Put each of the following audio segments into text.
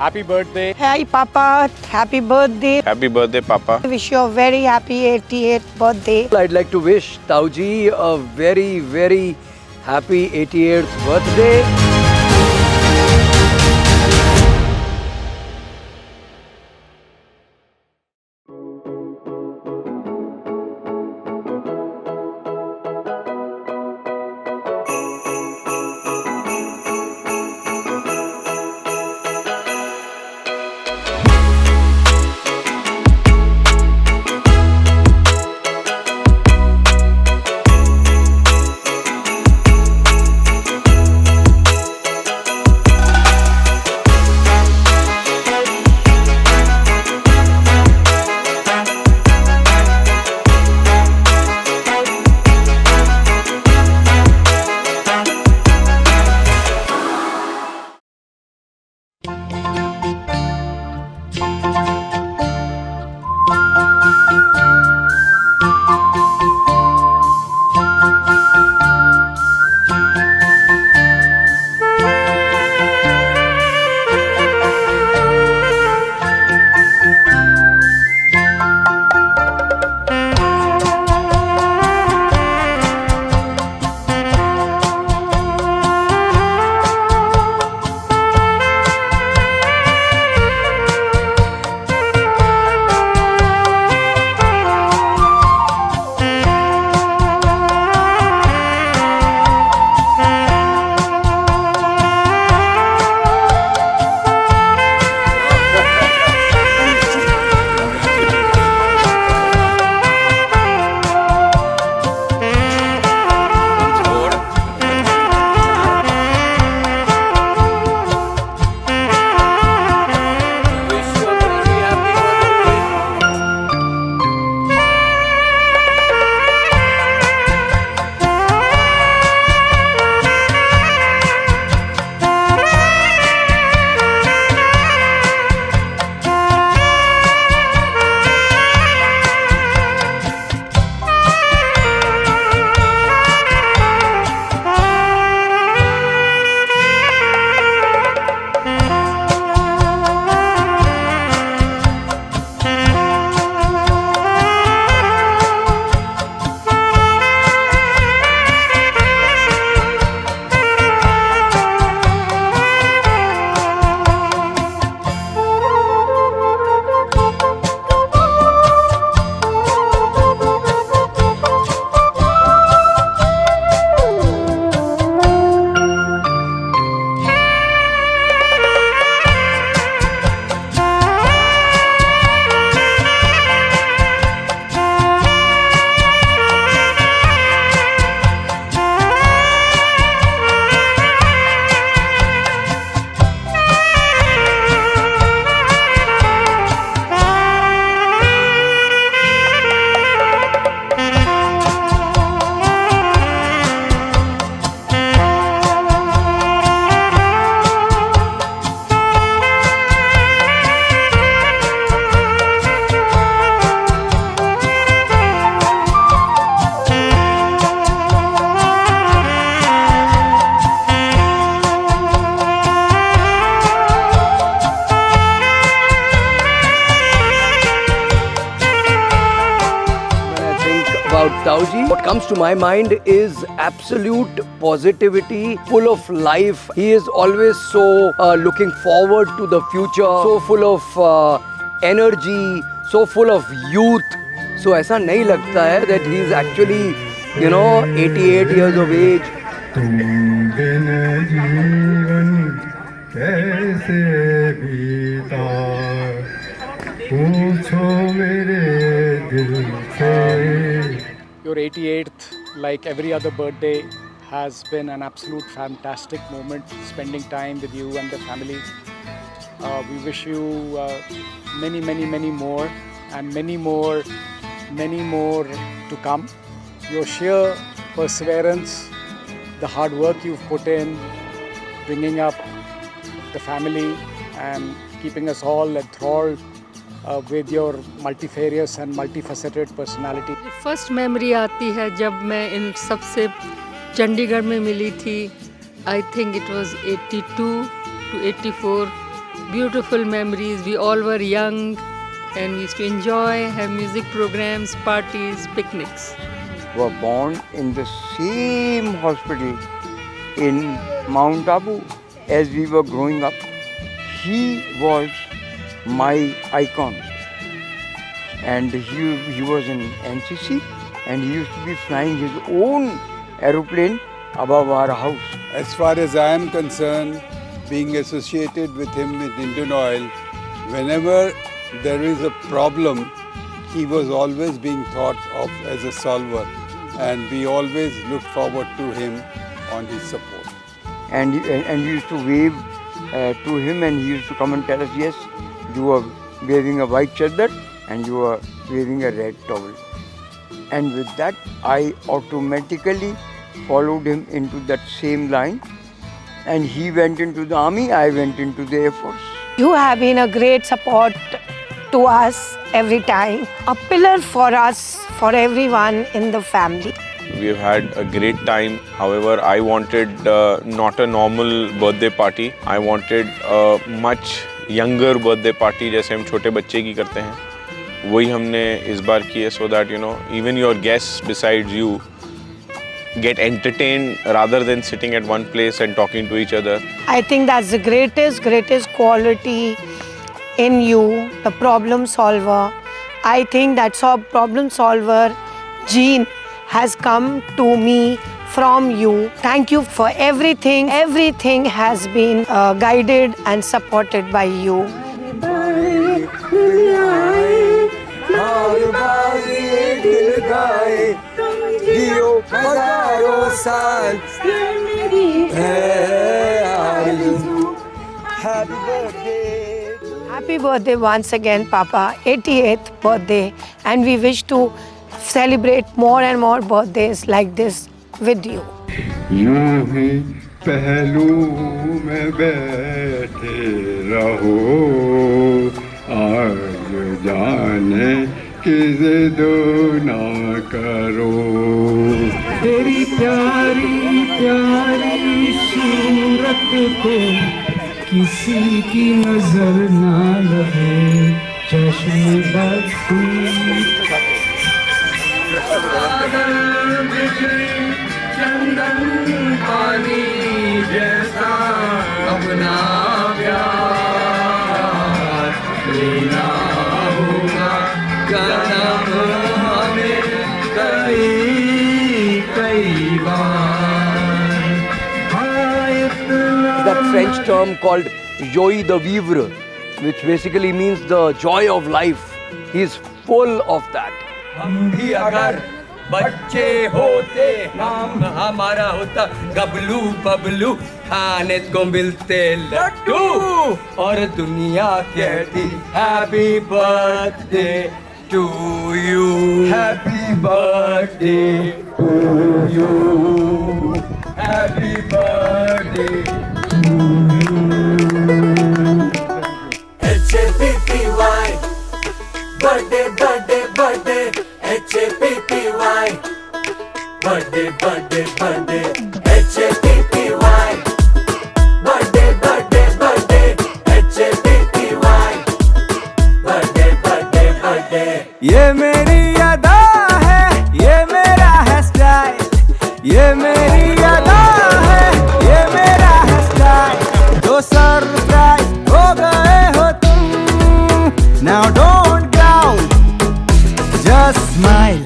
Happy birthday. Hi, Papa. Happy birthday. Happy birthday, Papa. I wish you a very happy 88th birthday. I'd like to wish Tauji a very, very happy 88th birthday. Tauji, what comes to my mind is absolute positivity, full of life. He is always so looking forward to the future, so full of energy, so full of youth. So ऐसा नहीं लगता है that he is actually, 88 years of age. तुम बिन जीवन कैसे बीता पूछो मेरे दिल से. Your 88th, like every other birthday, has been an absolute fantastic moment spending time with you and the family. We wish you many, many, many more and many more to come. Your sheer perseverance, the hard work you've put in, bringing up the family and keeping us all enthralled with your multifarious and multifaceted personality. First memory आती है जब मैं इन सबसे चंडीगढ़ में मिली थी. I think it was 82 to 84 beautiful memories. We all were young and we used to enjoy, have music programs, parties, picnics. Were born in the same hospital in Mount Abu as we were growing up. He was my icon, and he was in NCC, and he used to be flying his own aeroplane above our house. As far as I am concerned, being associated with him with Indian Oil, whenever there is a problem, he was always being thought of as a solver, and we always look forward to him on his support. And we used to wave to him, and he used to come and tell us, yes, you are wearing a white chadar and you are wearing a red towel. And with that, I automatically followed him into that same line. And he went into the army, I went into the Air Force. You have been a great support to us every time. A pillar for us, for everyone in the family. We've had a great time. However, I wanted not a normal birthday party. I wanted a much younger birthday party जैसे हम छोटे बच्चे की करते हैं. वही हमने इस बार की है so that even your guests besides you get entertained rather than sitting at one place and talking to each other. I think that's the greatest quality in you, the problem solver. I think that's our problem solver gene has come to me from you. Thank you for everything. Everything has been guided and supported by you. Happy birthday once again, Papa. 88th birthday, and we wish to celebrate more and more birthdays like this with you. यूं ही पहलू में बैठे रहो, आज जाने कि जिद ना करो. तेरी प्यारी प्यारी सूरत को किसी की नजर ना लगे. चश्मे बसी चंदन पानी जैसा अपना प्यार लेना होगा जन्म हमें कई बार. That French term called joie de vivre, which basically means the joy of life. He is full of that. हम भी अगर बच्चे होते, नाम हमारा होता गबलू बबलू, खाने को मिलते लड्डू और दुनिया कहती happy birthday to you, happy birthday to you, happy birthday to you. HAPPY birthday birthday birthday HAPPY birthday birthday birthday HAPPY birthday birthday birthday HAPPY birthday birthday birthday. ये मेरी अदा है, ये मेरा है स्टाइल, ये मेरी अदा है, ये मेरा है स्टाइल. जो सरप्राइज हो गए हो तुम, now don't just smile.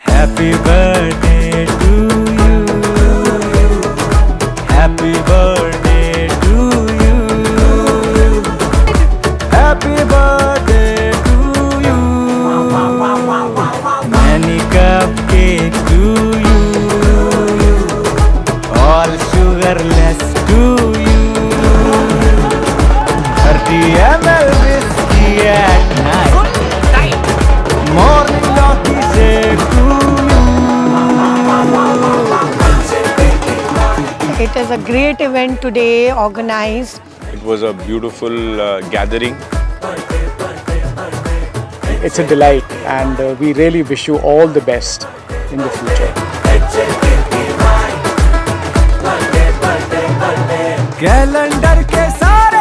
Happy birthday to you. Happy birthday to you. Happy birthday to you. Many cupcakes to you. All sugarless to you. 30 ml whiskey at night. Morning Loki say to you. It is a great event today organized. It was a beautiful gathering. It's a delight, and we really wish you all the best in the future. Calendar के सारे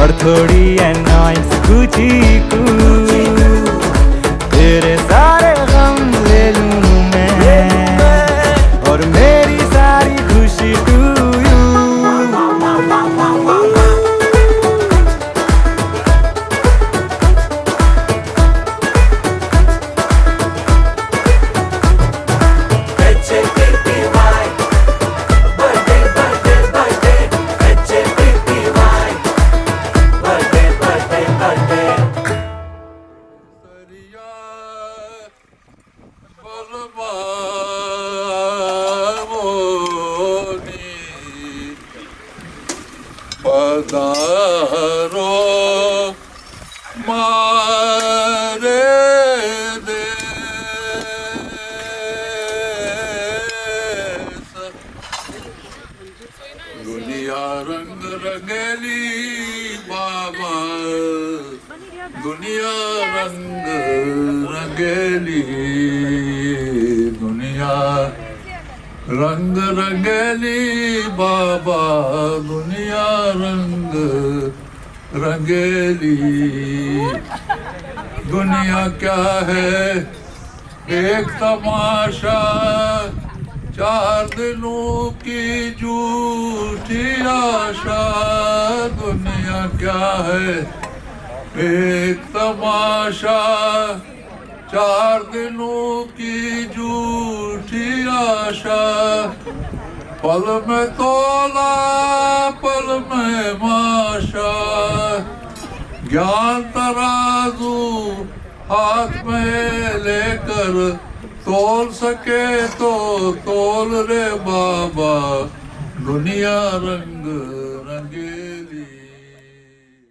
और थोड़ी है noise कुछ तेरे सारे गम ले लूं मैं और मेरी सारी खुशी तू पधारो मारे देश दुनिया रंग रंगेली बाबा दुनिया रंग रंगेली दुनिया रंग रंगेली बाबा दुनिया रंग रंगेली दुनिया क्या है एक तमाशा चार दिनों की झूठी आशा दुनिया क्या है एक तमाशा चार दिनों की झूठी आशा पल में तोला पल में माशा ज्ञान तराजू हाथ में लेकर तोल सके तो तोल रे बाबा दुनिया रंग